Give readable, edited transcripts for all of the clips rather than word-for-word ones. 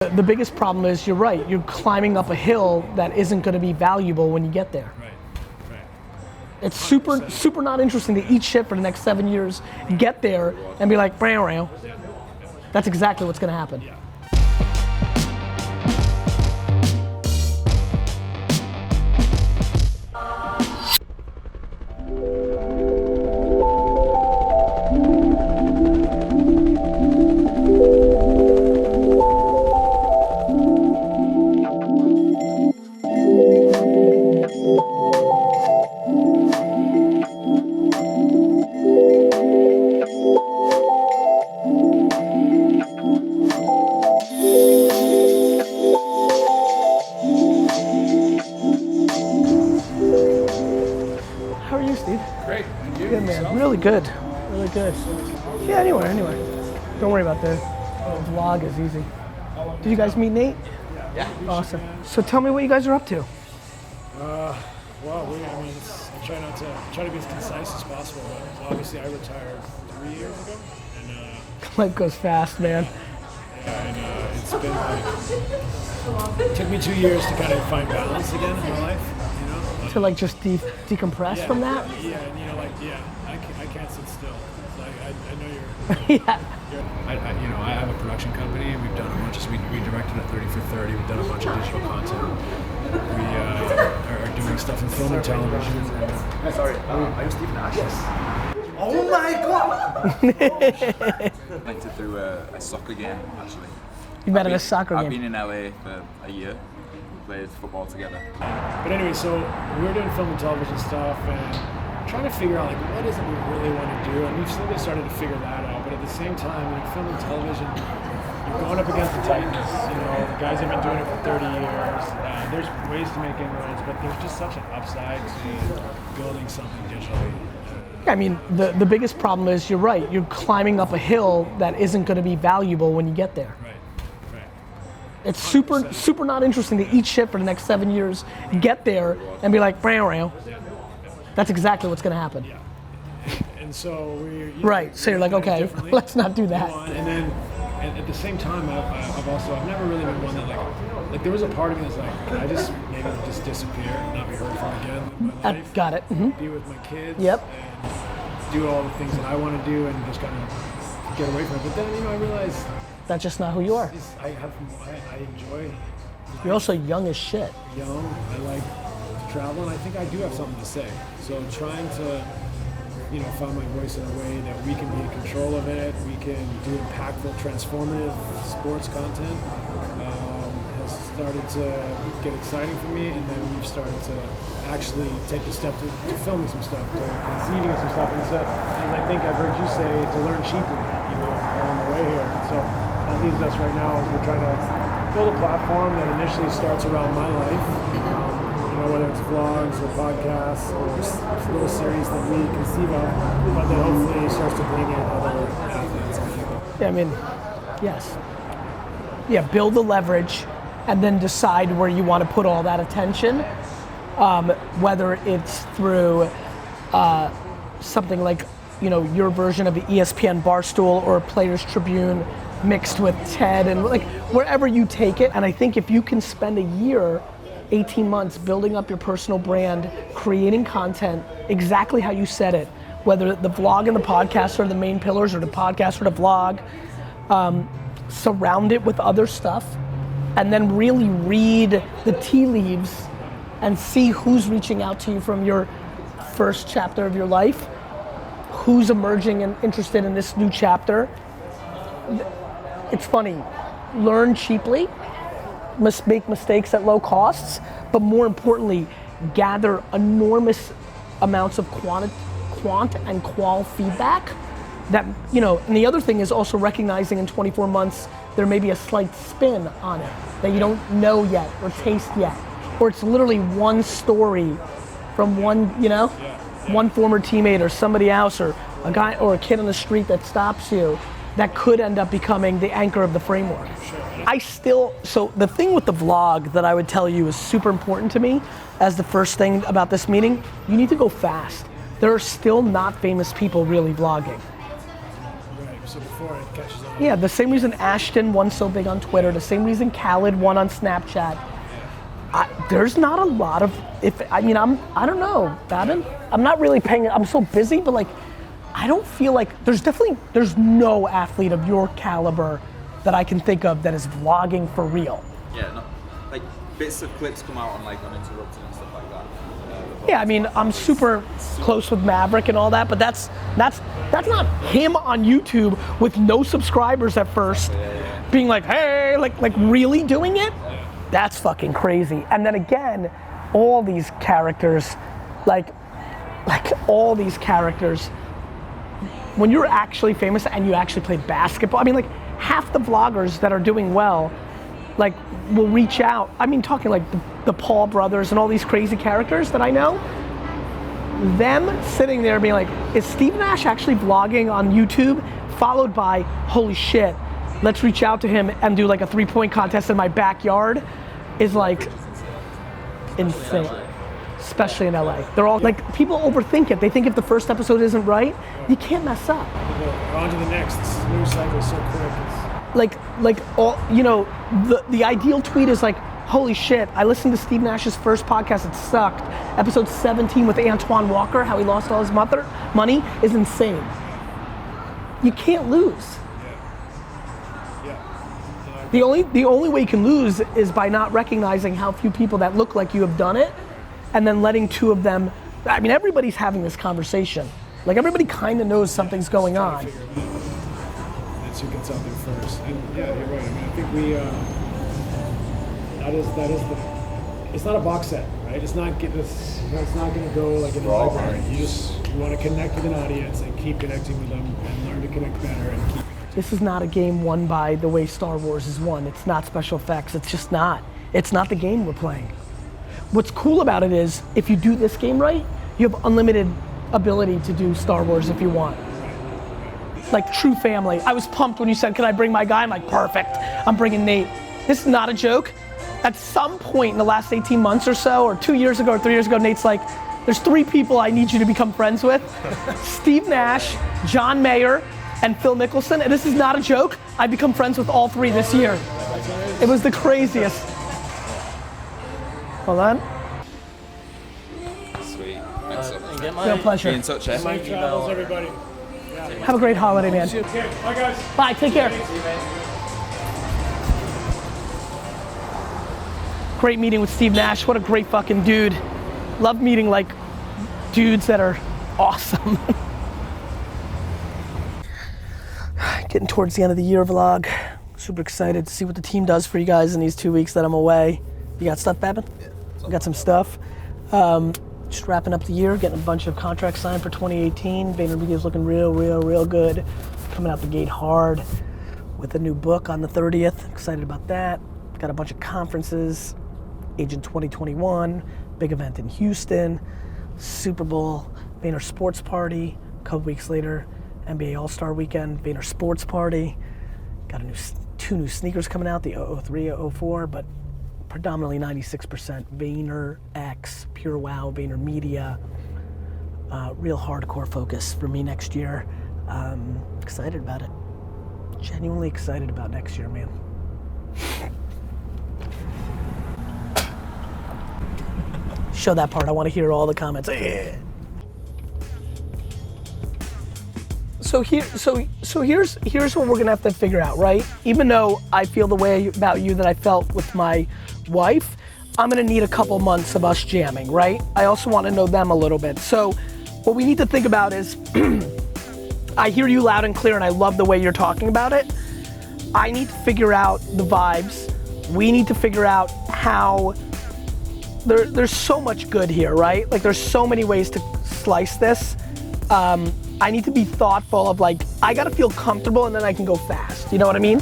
The biggest problem is, you're right, you're climbing up a hill that isn't going to be valuable when you get there. Right. It's super not interesting to eat shit for the next 7 years, get there, and be like, brow. That's exactly what's going to happen. Yeah. How are you, Steve? Great. And you? Good, man. Yourself? Really good. Yeah, anyway. Don't worry about the vlog is easy. Did you guys meet Nate? Yeah. Awesome. So tell me what you guys are up to. Well, I try to be as concise as possible. But obviously, I retired 3 years ago, and Life goes fast, man. it's been it took me 2 years to kind of find balance again in my life. To like just decompress from that? Yeah, and I can't sit still. I know you're. Yeah. I have a production company, and we've done a bunch of. We directed a 30 for 30. We've done a bunch of digital content. We are doing stuff in film and television. Sorry, are you Steve Nash? Yes. Oh my god! I went through a soccer game, actually. You met at a soccer I've game? been in LA for a year. We played football together. But anyway, so we were doing film and television stuff, and trying to figure out like what is it we really want to do, and we've slowly started to figure that out. But at the same time, film and television, you're going up against the titans. The guys have been doing it for 30 years. There's ways to make inroads, but there's just such an upside to building something digitally. I mean, the biggest problem is, you're right, you're climbing up a hill that isn't going to be valuable when you get there. Right. It's super not interesting to eat shit for the next 7 years, get there, and be like, brow. That's exactly what's going to happen. Yeah. And so Right, so you're like, okay, let's not do that. And at the same time, I've never really been one that like there was a part of me that's like, can I just maybe just disappear and not be heard from again in my life? Got it. Mm-hmm. Be with my kids. Yep. And do all the things that I want to do and just kind of get away from it. But then I realized That's just not who you are. I enjoy. You're also young as shit. Young. I like to travel, and I think I do have something to say. So trying to find my voice in a way that we can be in control of it, we can do impactful, transformative sports content has started to get exciting for me, and then we've started to actually take the step to filming some stuff, to conceiving some stuff, and as I think I've heard you say, to learn cheaply, along the way here. So that leaves us right now as we're trying to build a platform that initially starts around my life. Whether it's vlogs or podcasts or little series that we conceive of, but then hopefully starts to bring in other athletes. Yeah, I mean, yes. Yeah, build the leverage and then decide where you want to put all that attention, whether it's through something like, your version of the ESPN Barstool or a Players Tribune mixed with TED, and like wherever you take it. And I think if you can spend a year, 18 months building up your personal brand, creating content exactly how you said it, whether the vlog and the podcast are the main pillars, or the podcast or the vlog, surround it with other stuff, and then really read the tea leaves and see who's reaching out to you from your first chapter of your life, who's emerging and interested in this new chapter. It's funny, learn cheaply, make mistakes at low costs, but more importantly, gather enormous amounts of quant and qual feedback that, and the other thing is also recognizing in 24 months, there may be a slight spin on it that you don't know yet or taste yet, or it's literally one story from one, one former teammate or somebody else, or a guy or a kid on the street that stops you, that could end up becoming the anchor of the framework. So the thing with the vlog that I would tell you is super important to me as the first thing about this meeting, you need to go fast. There are still not famous people really vlogging. episode before it catches on. Yeah, the same reason Ashton won so big on Twitter, the same reason Khaled won on Snapchat. There's not a lot of, I don't know, Babin. I'm not really I'm so busy, but like, I don't feel like, there's no athlete of your caliber that I can think of that is vlogging for real. Yeah, no, like bits of clips come out on like Uninterrupted and stuff like that. Yeah, I mean, I'm super close with Maverick and all that, but that's not him on YouTube with no subscribers at first, being like, hey, like really doing it? That's fucking crazy. And then again, all these characters, like all these characters, when you're actually famous and you actually play basketball, I mean, like half the vloggers that are doing well, like will reach out. I mean, talking like the Paul brothers and all these crazy characters that I know, them sitting there being like, is Steve Nash actually vlogging on YouTube? Followed by, holy shit, let's reach out to him and do like a 3-point contest in my backyard, is like insane. Especially in LA. They're all like, people overthink it. They think if the first episode isn't right, you can't mess up. On to the next. This news cycle is so quick. Like all, you know, the ideal tweet is like, holy shit, I listened to Steve Nash's first podcast, it sucked. Episode 17 with Antoine Walker, how he lost all his money, is insane. You can't lose. The only way you can lose is by not recognizing how few people that look like you have done it, and then letting two of them, I mean, everybody's having this conversation. Like everybody kind of knows something's going on. That's who gets out there first. And yeah, you're right. I mean, I think that is it's not a box set, right? It's not going to go like in a library. You want to connect with an audience and keep connecting with them and learn to connect better and keep. This is not a game won by the way Star Wars is won. It's not special effects. It's just not. It's not the game we're playing. What's cool about it is, if you do this game right, you have unlimited ability to do Star Wars if you want. Like true family. I was pumped when you said, can I bring my guy? I'm like, perfect, I'm bringing Nate. This is not a joke. At some point in the last 18 months or so, or 2 years ago or 3 years ago, Nate's like, there's 3 people I need you to become friends with. Steve Nash, John Mayer, and Phil Mickelson, and this is not a joke. I've become friends with all 3 this year. It was the craziest. Hold on. Sweet. Thanks so much. No pleasure. Be in touch, eh? Safe travels, everybody. Have a great holiday, man. Okay, bye guys. Bye, take care. Great meeting with Steve Nash. What a great fucking dude. Love meeting like dudes that are awesome. Getting towards the end of the year vlog. Super excited to see what the team does for you guys in these 2 weeks that I'm away. You got stuff, Babin? Yeah. We got some stuff. Just wrapping up the year, getting a bunch of contracts signed for 2018. VaynerMedia is looking real good. Coming out the gate hard with a new book on the 30th. Excited about that. Got a bunch of conferences. Agent 2021, big event in Houston, Super Bowl, Vayner Sports Party. A couple weeks later, NBA All-Star Weekend, Vayner Sports Party. Got 2 new sneakers coming out, the 003, 004, but predominantly 96% VaynerX, Pure Wow, VaynerMedia. Real hardcore focus for me next year. Excited about it. Genuinely excited about next year, man. Show that part, I want to hear all the comments. So here's what we're gonna have to figure out, right? Even though I feel the way about you that I felt with my wife, I'm gonna need a couple months of us jamming, right? I also want to know them a little bit. So what we need to think about is, I hear you loud and clear and I love the way you're talking about it. I need to figure out the vibes. We need to figure out how, there's so much good here, right? Like there's so many ways to slice this. I need to be thoughtful of like, I gotta feel comfortable and then I can go fast. You know what I mean?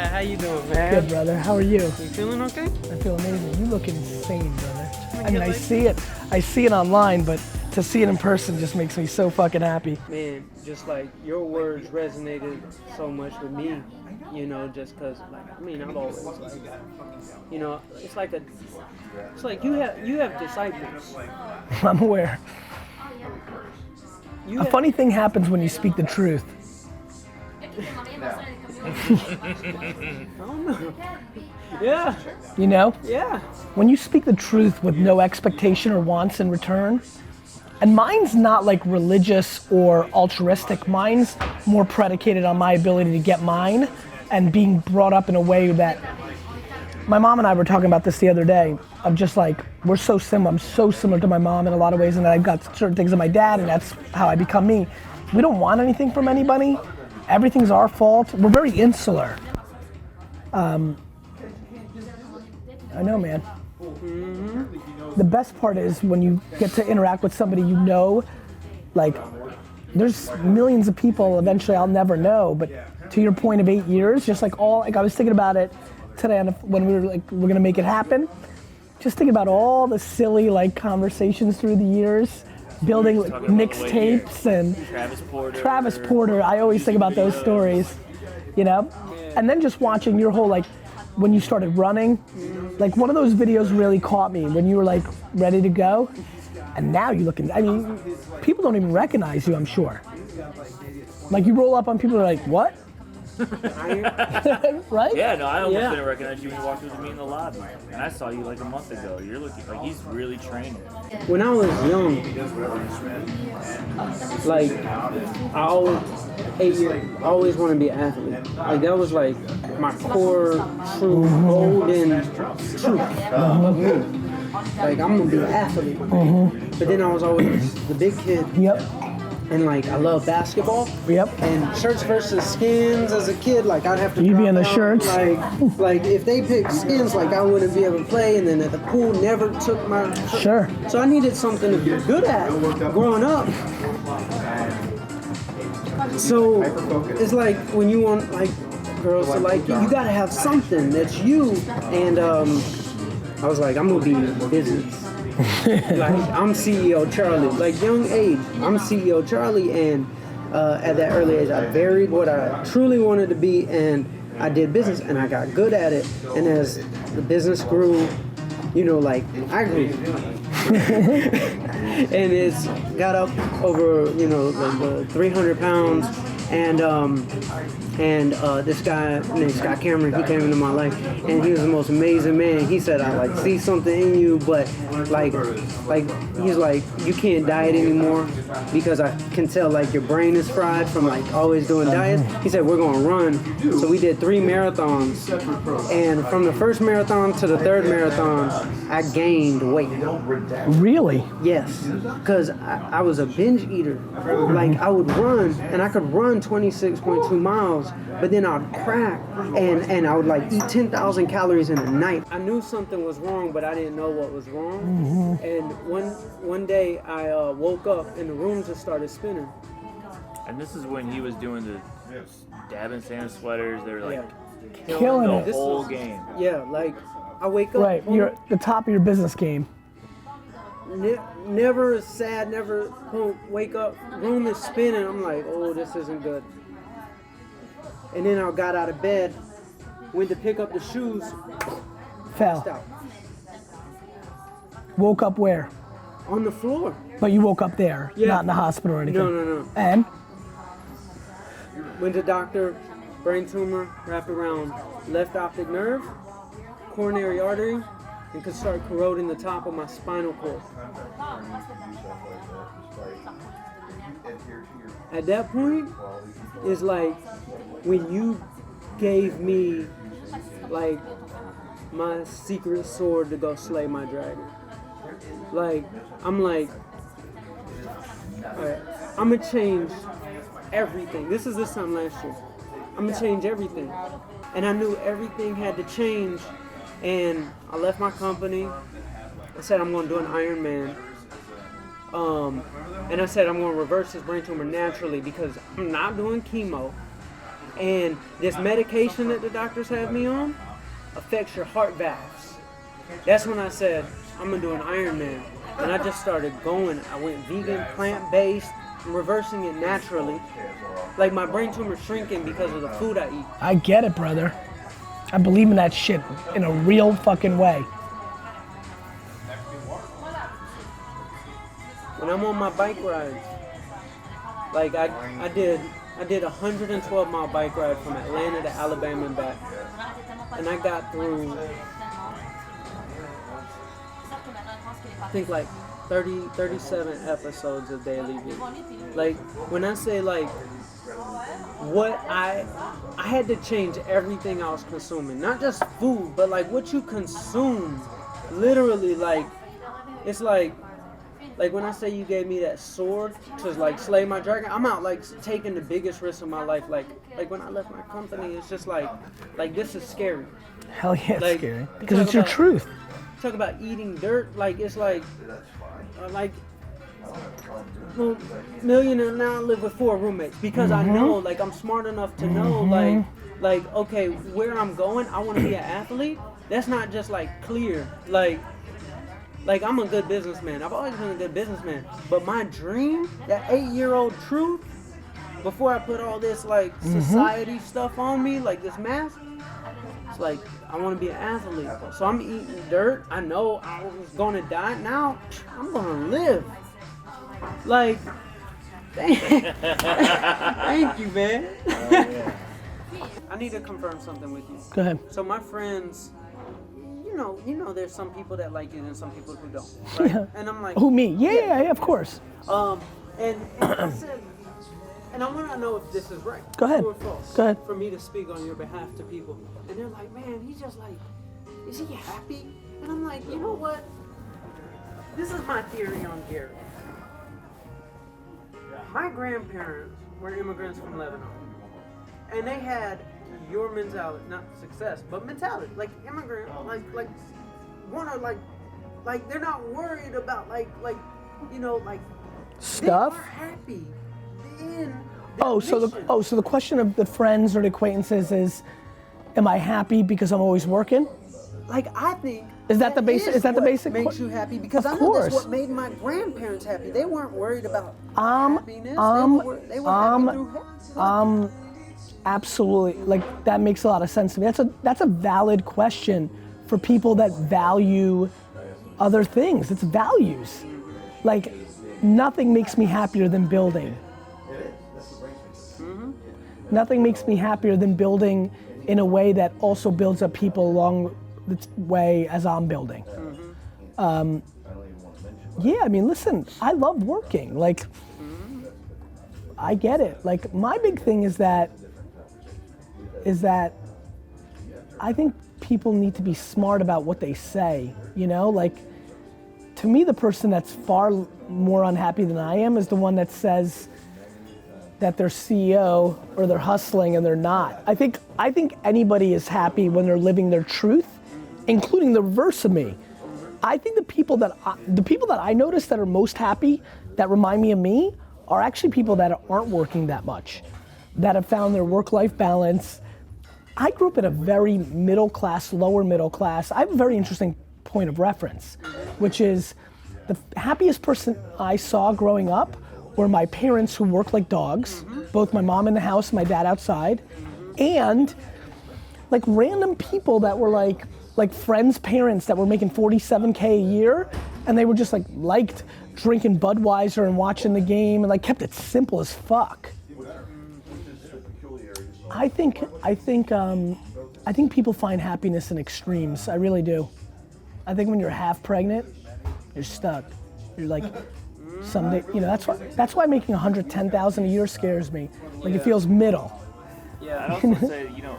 How you doing, man? Good, brother. How are you? You feeling okay? I feel amazing. You look insane, brother. I mean, I see it online, but to see it in person just makes me so fucking happy. Man, just like your words resonated so much with me, you know, just because, like, I mean, I've always, like, you know, it's like you have disciples. I'm aware. A funny thing happens when you speak the truth. I don't know. Yeah. You know? Yeah. When you speak the truth with no expectation or wants in return, and mine's not like religious or altruistic, mine's more predicated on my ability to get mine and being brought up in a way that, my mom and I were talking about this the other day, of just like, we're so similar, I'm so similar to my mom in a lot of ways, and I've got certain things of my dad, and that's how I become me. We don't want anything from anybody. Everything's our fault. We're very insular. I know, man. Mm-hmm. The best part is when you get to interact with somebody you know, like, there's millions of people eventually I'll never know, but to your point of 8 years, just like I was thinking about it today when we were like, we're gonna make it happen. Just thinking about all the silly like conversations through the years, building like mixtapes and Travis Porter. I always think about those stories, you know? And then just watching your whole, like, when you started running, like one of those videos really caught me when you were like ready to go. And now you look, I mean, people don't even recognize you, I'm sure. Like you roll up on people, they're like, what? Right? Yeah, no, I almost didn't recognize you when you walked into me in the lobby. And I saw you like a month ago. You're looking like he's really training. When I was young, like I always want to be an athlete. Like that was like my core, true, golden truth of me. Like I'm gonna be an athlete. But then I was always the big kid. Yep. And like I love basketball. Yep. And shirts versus skins as a kid, like I'd have to. You be in the out. shirts. Like if they picked skins, like I wouldn't be able to play. And then at the pool, never took my. Sure. So I needed something to be good at growing up. So it's like when you want like girls to like you gotta have something that's you. And I was like, I'm gonna be in business. Like I'm CEO Charlie, like young age, I'm CEO Charlie, and at that early age, I varied what I truly wanted to be, and I did business, and I got good at it. And as the business grew, you know, like I grew, and it's got up over, you know, the 300 pounds, and this guy named Scott Cameron, he came into my life, and he was the most amazing man. He said, I like see something in you, but like he's like, you can't diet anymore because I can tell like your brain is fried from like always doing diets. He said, we're gonna run. So we did 3 marathons, and from the first marathon to the third marathon, I gained weight. Really? Yes, because I was a binge eater. Like I would run, and I could run 26.2 miles, but then I'd crack, and I would like eat 10,000 calories in a night. I knew something was wrong, but I didn't know what was wrong. And one day I woke up and the room just started spinning. And this is when he was doing the Dab and Sam sweaters. They were like Killing the it. whole game. Yeah, like I wake up. Right, you're at the top of your business game. Never sad, never wake up, room is spinning. I'm like, oh, this isn't good. And then I got out of bed, went to pick up the shoes, passed Fell. out. Woke up where? On the floor. But you woke up there, Yeah. not in the hospital or anything. No. And? Went to doctor, brain tumor wrapped around left optic nerve, coronary artery, and could start corroding the top of my spinal cord. At that point, it's like when you gave me like my secret sword to go slay my dragon. Like, I'm like, alright, I'm gonna change everything. This time last year. I'm gonna change everything. And I knew everything had to change. And I left my company. I said I'm gonna do an Ironman. And I said I'm gonna reverse this brain tumor naturally because I'm not doing chemo. And this medication that the doctors have me on affects your heart valves. That's when I said I'm gonna do an Ironman. and I just started going. I went vegan, plant-based, reversing it naturally. Like my brain tumor shrinking because of the food I eat. I get it, brother. I believe in that shit in a real fucking way. When I'm on my bike rides, like I did a 112-mile bike ride from Atlanta to Alabama and back, and I got through, I think like 37 episodes of DailyVee. Like when I say like what I had to change everything I was consuming, not just food, but like what you consume. Literally, like it's like when I say you gave me that sword to like slay my dragon, I'm out like taking the biggest risk of my life. Like when I left my company, it's just like this is scary. Hell yeah, it's Like, scary. Because it's your truth. Talk about eating dirt, like it's like well, millionaire now live with 4 roommates because I know, like I'm smart enough to know, like okay, where I'm going, I want to be an athlete. That's not just like clear, like I'm a good businessman. I've always been a good businessman, but my dream, that 8-year-old truth, before I put all this like society stuff on me, like this mask, it's like I want to be an athlete. So I'm eating dirt. I know I was gonna die. Now I'm gonna live. Like, thank you, man. I need to confirm something with you. Go ahead. So my friends, you know, there's some people that like it and some people who don't, right? Yeah. And I'm like, Who, me? Yeah, of course. And I said, and I want to know if this is right. Go ahead. True or false. Go ahead. For me to speak on your behalf to people. And they're like, man, he's just like, is he happy? And I'm like, you know what? This is my theory on Gary. My grandparents were immigrants from Lebanon. And they had your mentality, not success, but mentality. Like immigrant, like wanna like they're not worried about like Stuff? They are happy in So the question of the friends or the acquaintances is, am I happy because I'm always working? Like I think Is that the basic? Is that the basic? Makes you happy because I know that's what made my grandparents happy. They weren't worried about happiness. They were happy through happiness. Absolutely. Like that makes a lot of sense to me. That's a valid question for people that value other things. It's values. Like nothing makes me happier than building. Nothing makes me happier than building in a way that also builds up people along the way as I'm building. Yeah, I mean, listen, I love working. Like, I get it. Like, my big thing is that I think people need to be smart about what they say, you know? Like, to me, the person that's far more unhappy than I am is the one that says that they're CEO or they're hustling and they're not. I think anybody is happy when they're living their truth, including the reverse of me. I think the people that I notice that are most happy, that remind me of me, are actually people that aren't working that much, that have found their work-life balance. I grew up in a very middle class, lower middle class. I have a very interesting point of reference, which is the happiest person I saw growing up were my parents who worked like dogs, both my mom in the house and my dad outside, and like random people that were like friends' parents that were making $47K a year, and they were just liked drinking Budweiser and watching the game and like kept it simple as fuck. I think people find happiness in extremes. I really do. I think when you're half pregnant, you're stuck. You're like, someday, you know, that's why making $110,000 a year scares me. Like it feels middle. Yeah, I'd also say, you know,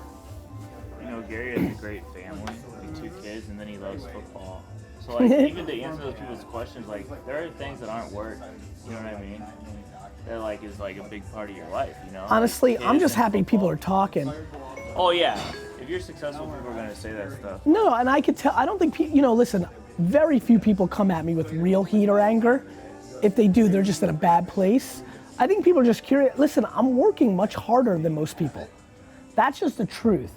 Gary has a great family, like 2 kids, and then he loves football. So like, even to answer those people's questions, like there are things that aren't work. You know what I mean? That like is like a big part of your life. You know. Honestly, like, I'm just happy people are talking. Oh yeah, if you're successful, people are gonna say that stuff. No, and I could tell. I don't think listen. Very few people come at me with real heat or anger. If they do, they're just in a bad place. I think people are just curious. Listen, I'm working much harder than most people. That's just the truth.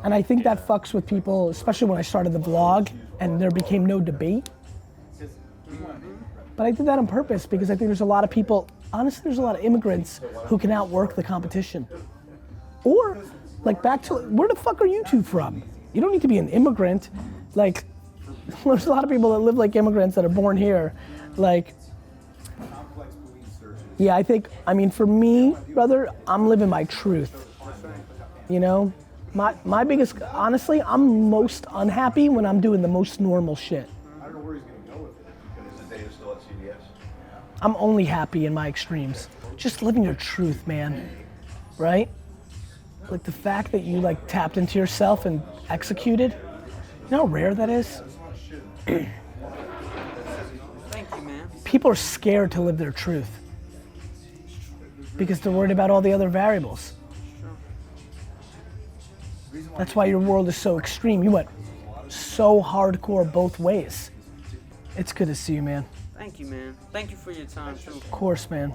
And I think that fucks with people, especially when I started the vlog and there became no debate. But I did that on purpose because I think there's a lot of people, honestly, there's a lot of immigrants who can outwork the competition. Or, like back to, where the fuck are you two from? You don't need to be an immigrant. Like, there's a lot of people that live like immigrants that are born here. Like, yeah, I mean, for me, brother, I'm living my truth. You know? My biggest, honestly, I'm most unhappy when I'm doing the most normal shit. I don't know where he's going to go with it. Is the data still at CBS? I'm only happy in my extremes. Just living your truth, man, right? Like the fact that you like tapped into yourself and executed, you know how rare that is? Thank you, man. People are scared to live their truth because they're worried about all the other variables. That's why your world is so extreme. You went so hardcore both ways. It's good to see you, man. Thank you, man. Thank you for your time, too. Of course, man.